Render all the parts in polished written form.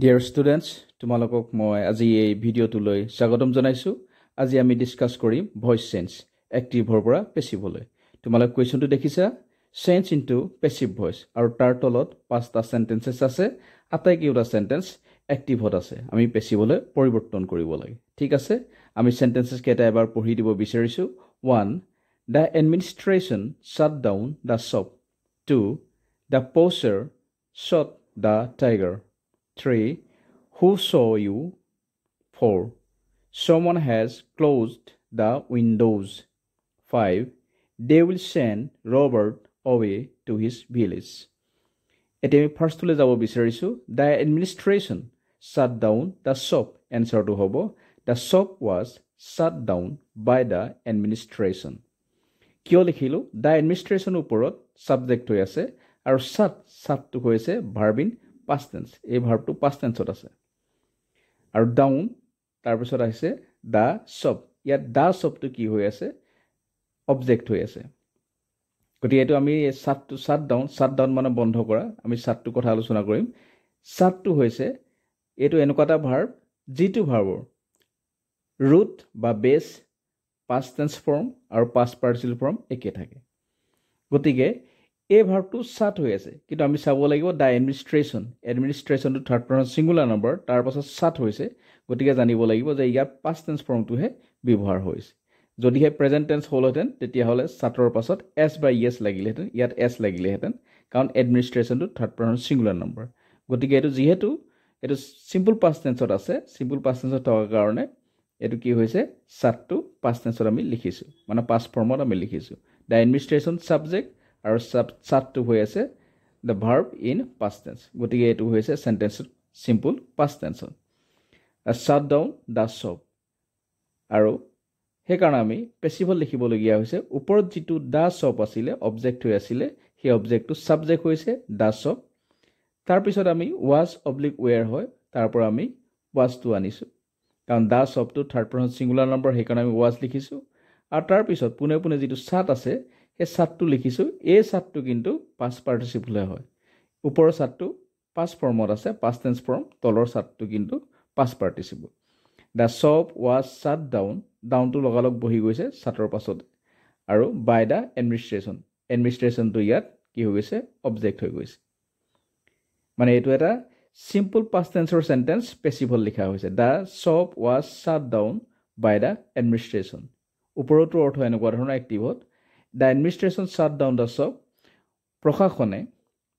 Dear students, তোমালোকক মই আজি এই ভিডিঅ'টোলৈ স্বাগতম জনাইছো। আজি আমি ডিসকাস কৰিম ভয়েস চেঞ্জ এক্টিভৰ পৰা পেসিভলৈ। তোমালোক কোৱেশ্চনটো দেখিছা চেঞ্জ ইনটু পেসিভ ভয়েস আৰু তাৰ তলত পাঁচটা সেন্টেন্সেস আছে। আটাইকেইটা সেন্টেন্স এক্টিভত আছে। আমি পেসিভলৈ পৰিৱৰ্তন কৰিব লাগে। ঠিক আছে, আমি সেন্টেন্সেস কেইটা এবাৰ পঢ়ি দিব বিচাৰিছো। 1. The administration shut down the shop. 2. The poacher shot the tiger. 3. Who saw you? 4. Someone has closed the windows. 5. They will send Robert away to his village. এতিয়া আমি ফাৰ্ষ্টলৈ যাব বিচাৰিছো। The administration shut down the shop. এনসাৰটো হ'ব The shop was shut down by the administration. কিয় লিখিলো? The administration ওপৰত subject হৈ আছে আৰু shutটো হৈছে verb in past tense. এই ভাৰ্বটো past tenseত আছে আৰু ডাউন তাৰপিছত আহিছে দা শপ। ইয়াত দা শপটো কি হৈ আছে? অবজেক্ট হৈ আছে। গতিকে এইটো আমি শাট ডাউন মানে বন্ধ কৰা। আমি শাটটো কথা আলোচনা কৰিম। শাটটো হৈছে এইটো এনেকুৱা এটা ভাৰ্ব যিটো ভাৰ্বৰ ৰুট বা বেছ পাষ্ট টেন্স ফৰ্ম আৰু পাষ্ট পাৰ্টিচিপল ফৰ্ম একে থাকে। গতিকে এই ভাৰ্বটো শাট হৈ আছে, কিন্তু আমি চাব লাগিব দা এডমিনিষ্ট্ৰেশ্যনটো থাৰ্ড পাৰ্চন সিঙ্গুলাৰ নম্বৰ, তাৰ পাছত শাট হৈছে। গতিকে জানিব লাগিব যে ইয়াত পাষ্ট টেন্স ফৰ্মটোহে ব্যৱহাৰ হৈছে। যদিহে প্ৰেজেণ্ট টেন্স হ'লহেঁতেন তেতিয়াহ'লে শাটৰ পাছত এছ বা ইয়েছ লাগিলেহেঁতেন, ইয়াত এছ লাগিলেহেঁতেন, কাৰণ এডমিনিষ্ট্ৰেশ্যনটো থাৰ্ড পাৰ্চন সিঙ্গুলাৰ নম্বৰ। গতিকে এইটো যিহেতু এইটো চিম্পল পাষ্ট টেন্সত আছে, চিম্পল পাষ্ট টেন্সত থকাৰ কাৰণে এইটো কি হৈছে? শাটটো পাষ্ট টেন্সত আমি লিখিছোঁ, মানে পাষ্ট ফৰ্মত আমি লিখিছোঁ। দ্য এডমিনিষ্ট্ৰেশ্যন ছাবজেক্ট আৰু শাটটো হৈ আছে the verb in past tense. গতিকে এইটো হৈছে চেণ্টেন্সত চিম্পল পাষ্ট টেন্সত। শাট ডাউন দ্য শ্বপ, আৰু সেইকাৰণে আমি পেছিভত লিখিবলগীয়া হৈছে। ওপৰত যিটো দ্য শ্বপ আছিলে অবজেক্ট হৈ আছিলে, সেই অবজেক্টটো ছাবজেক্ট হৈছে দ্য শ্বপ। তাৰপিছত আমি ৱাজ অব্লিক ৱেৰ হয়, তাৰ পৰা আমি ৱাজটো আনিছোঁ, কাৰণ দ্য শ্বপটো থাৰ্ড পাৰ্চন সিঙ্গুলাৰ নম্বৰ, সেইকাৰণে আমি ৱাজ লিখিছোঁ। আৰু তাৰপিছত পোনে পোনে যিটো শাট আছে সেই শাটটো লিখিছোঁ। এই শাটটো কিন্তু পাষ্ট পাৰ্টিচিপলহে হয়। ওপৰৰ শাটটো পাষ্ট ফৰ্মত আছে, পাষ্ট টেন্স ফৰ্ম। তলৰ শাটটো কিন্তু past participle. The shop was shut ডাউনটো লগালগ বহি গৈছে শাটৰ পাছত, আৰু বাই দ্য এডমিনিষ্ট্ৰেশ্যনটো ইয়াত কি হৈ গৈছে? অবজেক্ট হৈ গৈছে। মানে এইটো এটা চিম্পল পাষ্ট টেন্সৰ চেণ্টেন্স পেছিভত লিখা হৈছে। The shop was shut down by the administration. ওপৰতো অৰ্থ এনেকুৱা ধৰণৰ এক্টিভত। The administration shut down the shop, প্ৰশাসনে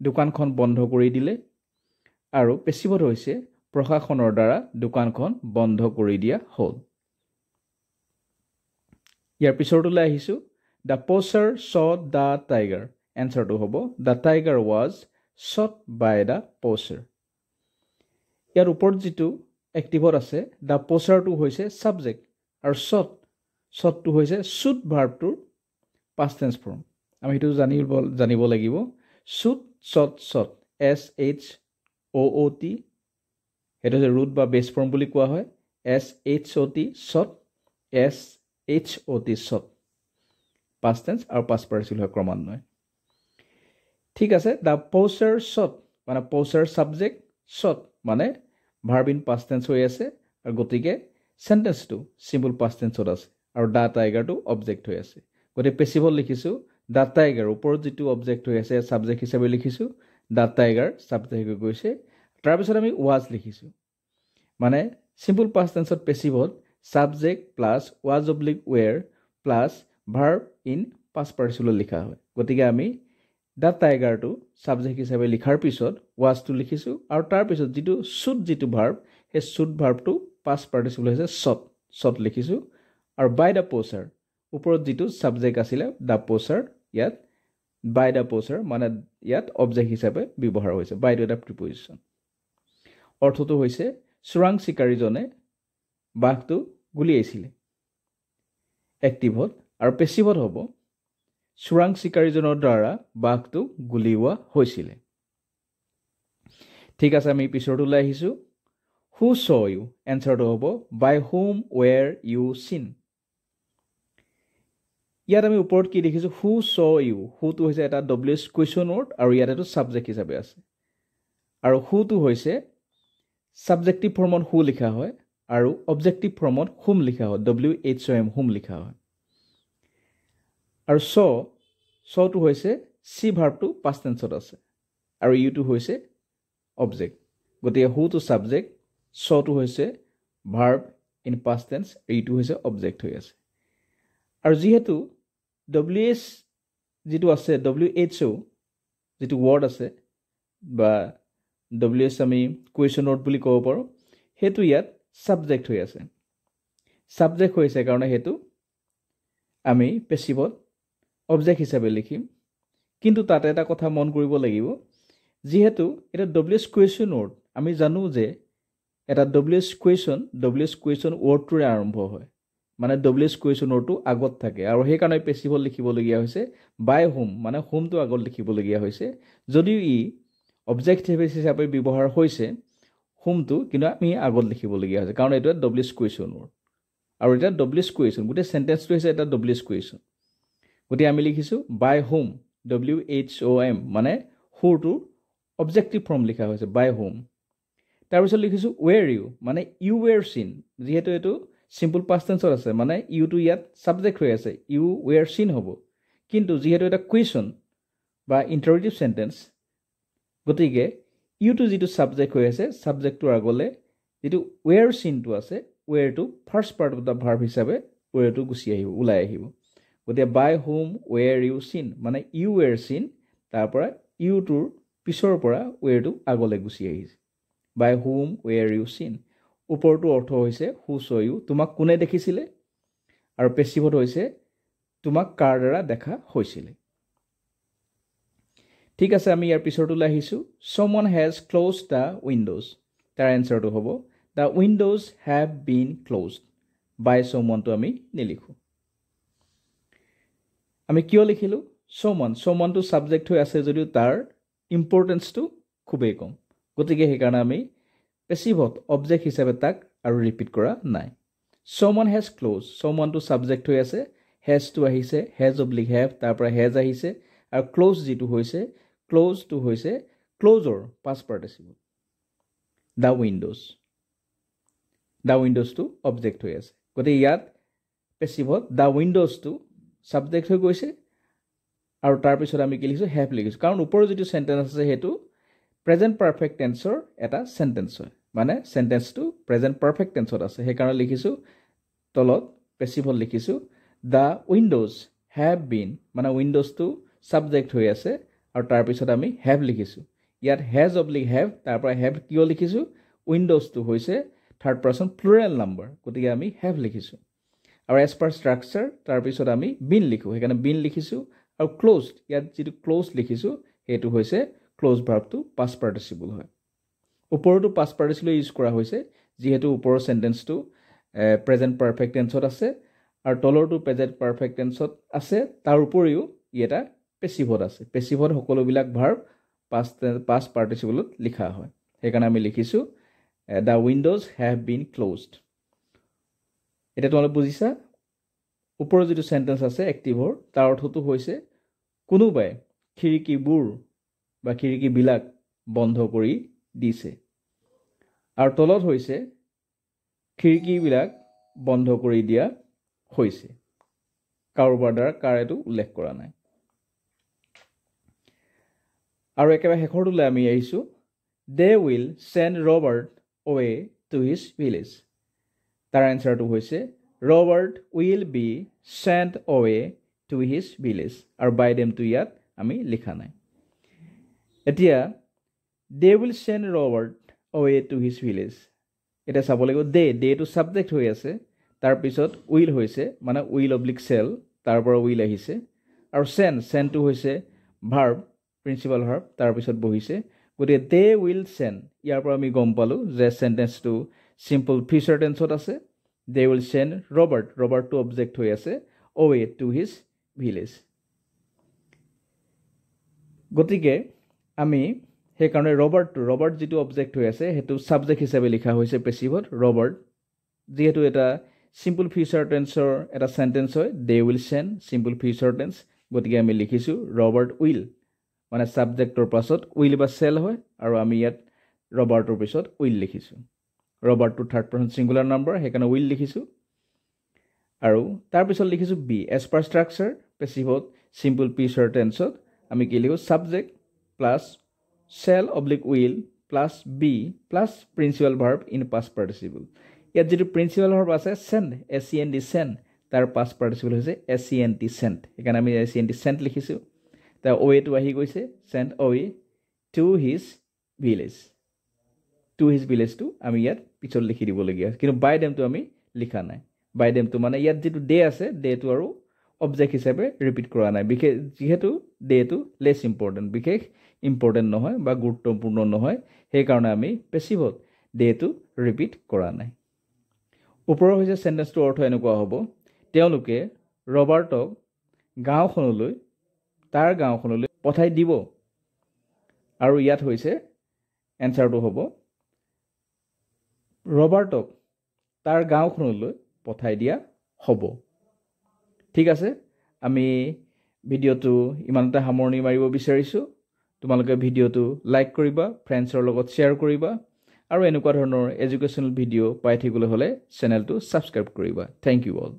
দোকানখন বন্ধ কৰি দিলে, আৰু পেছিভত হৈছে প্ৰশাসনৰ দ্বাৰা দোকানখন বন্ধ কৰি দিয়া হ'ল। ইয়াৰ পিছৰটোলৈ আহিছোঁ। The poacher shot the tiger. এনচাৰটো হ'ব the tiger was shot by the poacher. ইয়াৰ ওপৰত যিটো এক্টিভত আছে দ্য পোচাৰটো হৈছে ছাবজেক্ট, আৰু শ্বটটো হৈছে শ্বুট ভাৰ্বটোৰ পাষ্ট টেন্স ফৰ্ম। আমি সেইটো জানিব লাগিব। শ্বুট শ্বট SHOOT, সেইটো হৈছে ৰুট বা বেছ ফৰ্ম বুলি কোৱা হয়। SHOT shot, SHOT shot past tense আৰু পাষ্ট পাৰ্টিচিপল হয় ক্ৰমান্বয়ে। ঠিক আছে, দ্য পোচাৰ শ্বট মানে পোচাৰ ছাবজেক্ট, শ্বট মানে ভাৰ্ব ইন পাষ্ট টেন্স হৈ আছে, আৰু গতিকে চেণ্টেন্সটো চিম্পল পাষ্ট টেন্সত আছে, আৰু দ্য টাইগাৰটো অবজেক্ট হৈ আছে। গতিকে পেছিভত লিখিছোঁ দ্য টাইগাৰ। ওপৰত যিটো অবজেক্ট হৈ আছে ছাবজেক্ট হিচাপে লিখিছোঁ, দ্য টাইগাৰ ছাবজেক্ট হৈ গৈছে। তাৰপিছত আমি ৱাজ লিখিছোঁ, মানে চিম্পল পাষ্ট টেন্সত পেছিভত subject plus was oblique were plus verb in past participle লিখা হয়। গতিকে আমি দ্য টাইগাৰটো ছাবজেক্ট হিচাপে লিখাৰ পিছত ৱাজটো লিখিছোঁ, আৰু তাৰপিছত যিটো ভাৰ্ব সেই শ্বুট ভাৰ্বটো পাষ্ট পাৰ্টিচিপল হৈছে শ্বট লিখিছোঁ। আৰু বাই দ্য পোচাৰ, ওপৰত যিটো ছাবজেক্ট আছিলে দ্য পোচাৰ, ইয়াত বাই দ্য পোচাৰ মানে ইয়াত অবজেক্ট হিচাপে ব্যৱহাৰ হৈছে। বাইটো এটা প্ৰিপজিশ্যন। অৰ্থটো হৈছে চোৰাং চিকাৰীজনে বাঘটো গুলিয়াইছিলে এক্টিভত, আৰু পেছিভত হ'ব চোৰাং চিকাৰীজনৰ দ্বাৰা বাঘটো গুলিওৱা হৈছিলে। ঠিক আছে, আমি পিছৰটোলৈ আহিছোঁ। হু চ ইউ, এনচাৰটো হ'ব বাই হুম ৱেৰ ইউ চিন। ইয়াত আমি ওপৰত কি দেখিছোঁ? হু চ ইউ। হুটো হৈছে এটা WH কুৱেশ্যন ৱৰ্ড, আৰু ইয়াত এইটো ছাবজেক্ট হিচাপে আছে, আৰু হুটো হৈছে সাবজেক্টিভ ফৰ্মত হু লিখা হয় আৰু অবজেক্টিভ ফৰ্মত হুম লিখা হয় WHOM হুম লিখা হয় আৰু সটো হৈছে সি ভাৰ্বটো পাষ্ট টেন্সত আছে আৰু ইউটো হৈছে অবজেক্ট গতিকে হুটো সাবজেক্ট সটো হৈছে ভাৰ্ব ইন পাষ্ট টেন্স ইউটো হৈছে অবজেক্ট হৈ আছে আৰু যেহেতু WH যেটো আছে WHO যেটো ওয়াৰ্ড আছে বা WH আমি কোয়েশ্চন ওয়াৰ্ড বুলি ক'ব পাৰো হেতু ইয়াত সাবজেক্ট হৈ আছে সাবজেক্ট হৈছে কাৰণে হেতু আমি পেসিভত অবজেক্ট হিচাপে লিখিম কিন্তু তাতে এটা কথা মন কৰিব লাগিব যেহেতু এটা WH কোয়েশ্চন ওয়াৰ্ড আমি জানো যে এটা WH কোয়েশ্চন ওয়াৰ্ডটোৰে আৰম্ভ হয় মানে WH কোয়েশ্চন ওয়াৰ্ডটো আগত থাকে আৰু সেই কাৰণে পেসিভত লিখিবলগীয়া হৈছে বাই হোম মানে হোমটো আগত লিখিবলগীয়া হৈছে যদিও ই অবজেক্ট হিচাপে ব্যৱহাৰ হৈছে হোমটো কিন্তু আমি আগত লিখিবলগীয়া হৈছে কাৰণ এটা WH কোয়েশ্চন ওয়াৰ্ড আৰু এটা WH কোয়েশ্চন গোটেই সেন্টেন্সটো হৈছে এটা WH কোয়েশ্চন গতিকে আমি লিখিছো বাই হোম WHOM মানে হুটো অবজেক্টিভ ফৰ্ম লিখা হৈছে বাই হোম তাৰপিছত লিখিছো ওয়েৰ ইউ মানে ইউ ওয়েৰ সিন যেহেতু এটো সিম্পল পাষ্ট টেন্সত আছে মানে ইউটো ইয়াত সাবজেক্ট হৈ আছে ইউ ওয়েৰ সিন হ'ব কিন্তু যেহেতু এটা কুৱেশ্যন বা ইন্টাৰগেটিভ সেন্টেন্স গতিকে ইউটো যেটো সাবজেক্ট হৈ আছে সাবজেক্টৰ আগলে যেটো ওয়েৰ সিনটো আছে ওয়েৰটো first part of the verb হিচাপে ওয়েৰটো গুছি আহিব ওলাই আহিব গতিকে by whom were you seen মানে ইউ ওয়েৰ সিন তাৰ পৰা ইউটোৰ পিছৰ পৰা ওয়েৰটো আগলে গুছি আহিছে by whom were you seen ওপৰটো অৰ্থ হৈছে হু ছ ইউ তোমাক কোনে দেখিছিলে আৰু পেসিভত হৈছে তোমাক কাৰ দ্বাৰা দেখা হৈছিলে ঠিক আছে আমি ইয়াৰ পিছৰটোলৈ আহিছো someone has closed the windows তাৰ এনসাৰটো হ'ব the windows have been closed by someone to আমি নিলিখো আমি কিয় লিখিলো someone to subject হৈ আছে যদিও তাৰ ইম্পৰ্টেন্স টো খুবেই কম গতিকে সেই কাৰণে আমি পেসিভত অবজেক্ট হিচাপে তাক আৰু ৰিপিট কৰা নাই someone has closed someone to subject হৈ আছে has to আহিছে has oblique have তাৰ পৰা has আহিছে আৰু close যেটো হৈছে close to হৈছে closer past participle the windows to object হৈ আছে গতিকে ইয়াত পেসিভত the windows to subject হৈ গৈছে আৰু তাৰ পিছত আমি কি লিখিছো have লিখিছো কাৰণ ওপৰৰ যেটো সেন্টেন্স আছে হেতু প্ৰেজেন্ট পাৰফেক্ট টেন্সৰ এটা সেন্টেন্স হয় মানে সেন্টেন্সটো প্ৰেজেন্ট পাৰফেক্ট টেন্সত আছে সেই কাৰণে লিখিছো তলত পেসিভত লিখিছো the windows have been মানে windows to subject হৈ আছে আৰু তাৰ পিছত আমি have লিখিছো ইয়াত has oblique have তাৰ পৰা have কিয় লিখিছো windows to হৈছে থাৰ্ড পাৰসন প্লুৰাল নাম্বাৰ গতিকে আমি have লিখিছো আৰু as per structure তাৰ পিছত আমি been লিখো সেইকাৰণে been লিখিছো আৰু closed ইয়াত যেটো closed লিখিছো হেতু হৈছে ক্লোজ ভাৰ্বটো পাষ্ট পাৰ্টিসিপল হয় ওপৰটো পাষ্ট পাৰ্টিসিপল ইউজ কৰা হৈছে যেহেতু ওপৰৰ সেন্টেন্সটো প্ৰেজেন্ট পাৰফেক্ট টেন্সত আছে আৰু তলৰটো প্ৰেজেন্ট পাৰফেক্ট টেন্সত আছে তাৰ উপৰিও এটা পেসিভত আছে পেসিভত সকলোবিলাক ভাৰ্ব পাষ্ট পাৰ্টিসিপলত লিখা হয় সেইকাৰণে আমি লিখিছো the windows have been closed এটা তোমালোকে বুজিছা ওপৰৰ যেটো সেন্টেন্স আছে এক্টিভৰ তাৰ অৰ্থটো হৈছে কোনোবাই খিৰিকীবোৰ বা খিৰিকীবিলাক বন্ধ কৰি দিছে আৰু তলত হৈছে খিৰিকীবিলাক বন্ধ কৰি দিয়া হৈছে কাৰোবাৰ দ্বাৰা কাৰেটো উল্লেখ কৰা নাই আৰু একেবাৰে শেষৰটোলৈ আমি আহিছো they will send Robert away to his village তাৰ এনসাৰটো হৈছে Robert will be sent away to his village আৰু by them to ইয়াত আমি লিখা নাই এতিয়া they will send Robert away to his village এটা চাব লাগিব they to subject হৈ আছে তাৰ পিছত will হৈছে মানে will oblique shall তাৰ পৰা will আহিছে আৰু send to হৈছে verb principal verb তাৰ পিছত বহিছে গতিকে they will send ইয়াৰ পৰা আমি গম পালো যে সেন্টেন্সটো simple future tenseত আছে they will send Robert to object হৈ আছে away to his village গতিকে আমি সেই কাৰণে ৰবাৰ্ট যেটো অবজেক্ট হৈ আছে হেতু সাবজেক্ট হিচাপে লিখা হৈছে পেসিভত ৰবাৰ্ট যেহেতু এটা সিম্পল ফিউচাৰ টেন্সৰ এটা সেন্টেন্স হয় they will send simple future tense গতিকে আমি লিখিছো ৰবাৰ্ট will মানে সাবজেক্টৰ পাছত will বা shall হয় আৰু আমি ইয়াত ৰবাৰ্টৰ পিছত will লিখিছো ৰবাৰ্টটো থাৰ্ড পাৰ্চন ছিংগুলাৰ নাম্বাৰ সেইকাৰণে উইল লিখিছোঁ আৰু তাৰপিছত লিখিছোঁ বি এজ পাৰ ষ্ট্ৰাকচাৰ পেচিভত চিম্পল পিছৰ টেন্সত আমি কি লিখোঁ subject plus shall oblique will plus be plus principal verb in past participle ইয়াত যিটো প্ৰিন্সিপাল ভাৰ্ব আছে চেণ্ড SEND চেণ্ড তাৰ পাষ্ট পাৰ্টিচিপল হৈছে SENT চেণ্ট সেইকাৰণে আমি SENT চেণ্ট লিখিছোঁ তাৰ অৱেটো আহি গৈছে sent away to his village to his ভিলেজটো আমি ইয়াত পিছত লিখি দিবলগীয়া কিন্তু বাই ডেমটো আমি লিখা নাই বাই ডেমটো মানে ইয়াত যিটো ডে আছে ডেটো আৰু অবজেক্ট হিচাপে ৰিপিট কৰা নাই বিশেষ যিহেতু ডেটো লেছ ইম্পৰ্টেণ্ট বিশেষ ইম্পৰ্টেণ্ট নহয় বা গুৰুত্বপূৰ্ণ নহয় সেইকাৰণে আমি পেচিভত ডেটো ৰিপিট কৰা নাই ওপৰৰ হৈছে চেণ্টেন্সটোৰ অৰ্থ এনেকুৱা হ'ব তেওঁলোকে ৰবাৰ্টক গাঁওখনলৈ তাৰ গাঁওখনলৈ পঠাই দিব আৰু ইয়াত হৈছে এনচাৰটো হ'ব ৰবাৰ্টক তাৰ গাঁওখনলৈ পঠাই দিয়া হ'ব ঠিক আছে আমি ভিডিঅ'টো ইমানতে সামৰণি মাৰিব বিচাৰিছোঁ তোমালোকে ভিডিঅ'টো লাইক কৰিবা ফ্ৰেণ্ডছৰ লগত শ্বেয়াৰ কৰিবা আৰু এনেকুৱা ধৰণৰ এডুকেশ্যনেল ভিডিঅ' পাই থাকিবলৈ হ'লে চেনেলটো ছাবস্ক্ৰাইব কৰিবা থেংক ইউ অল